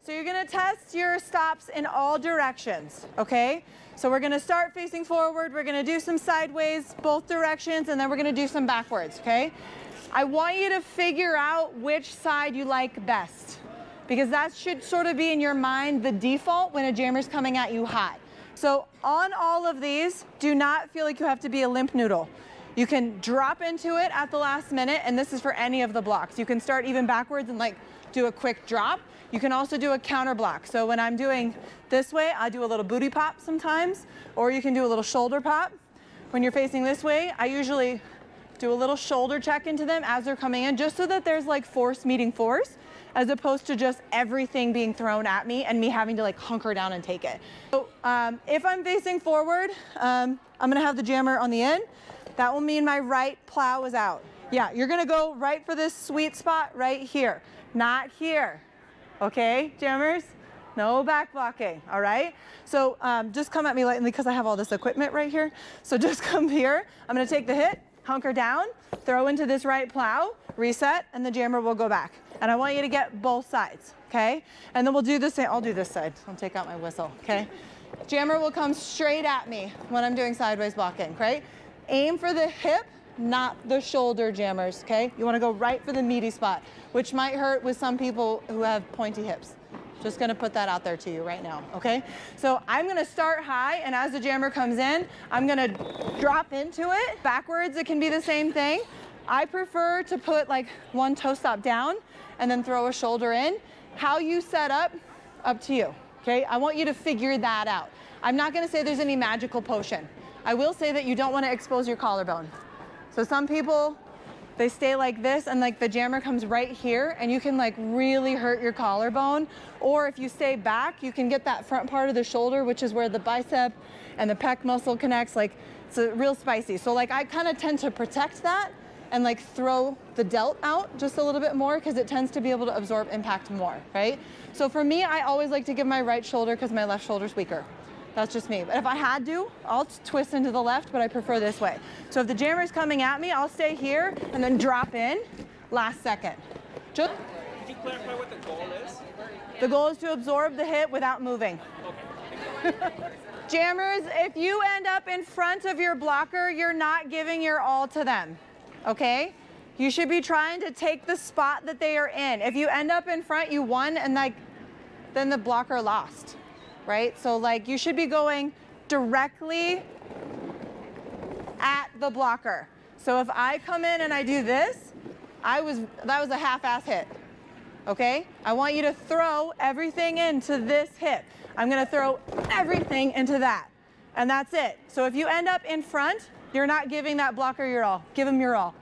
So you're gonna test your stops in all directions, okay? So we're gonna start facing forward, we're gonna do some sideways, both directions, and then we're gonna do some backwards, okay? I want you to figure out which side you like best, because that should sort of be in your mind the default when a jammer's coming at you hot. So on all of these, do not feel like you have to be a limp noodle. You can drop into it at the last minute, and this is for any of the blocks. You can start even backwards and like do a quick drop. You can also do a counter block. So when I'm doing this way, I do a little booty pop sometimes, or you can do a little shoulder pop. When you're facing this way, I usually do a little shoulder check into them as they're coming in, just so that there's like force meeting force, as opposed to just everything being thrown at me and me having to like hunker down and take it. So if I'm facing forward, I'm gonna have the jammer on the end. That will mean my right plow is out. Yeah, you're gonna go right for this sweet spot right here, not here. Okay, jammers? No back blocking, all right? So just come at me lightly because I have all this equipment right here. So just come here. I'm gonna take the hit, hunker down, throw into this right plow, reset, and the jammer will go back. And I want you to get both sides, okay? And then we'll do the same. I'll do this side. I'll take out my whistle, okay? Jammer will come straight at me when I'm doing sideways blocking, right? Aim for the hip, not the shoulder, jammers, okay? You wanna go right for the meaty spot, which might hurt with some people who have pointy hips. Just gonna put that out there to you right now, okay? So I'm gonna start high, and as the jammer comes in, I'm gonna drop into it. Backwards, it can be the same thing. I prefer to put like one toe stop down and then throw a shoulder in. How you set up to you, okay? I want you to figure that out. I'm not gonna say there's any magical potion. I will say that you don't wanna expose your collarbone. So some people, they stay like this and like the jammer comes right here and you can like really hurt your collarbone. Or if you stay back, you can get that front part of the shoulder, which is where the bicep and the pec muscle connects. Like it's real spicy. So like I kind of tend to protect that and like throw the delt out just a little bit more because it tends to be able to absorb impact more, right? So for me, I always like to give my right shoulder because my left shoulder's weaker. That's just me. But if I had to, I'll twist into the left, but I prefer this way. So if the jammer's coming at me, I'll stay here and then drop in last second. Could you clarify what the goal is? The goal is to absorb the hit without moving. Okay. Jammers, if you end up in front of your blocker, you're not giving your all to them, okay? You should be trying to take the spot that they are in. If you end up in front, you won, and like, then the blocker lost. Right? So like you should be going directly at the blocker. So if I come in and I do this, that was a half-ass hit. Okay? I want you to throw everything into this hip. I'm gonna throw everything into that. And that's it. So if you end up in front, you're not giving that blocker your all. Give him your all.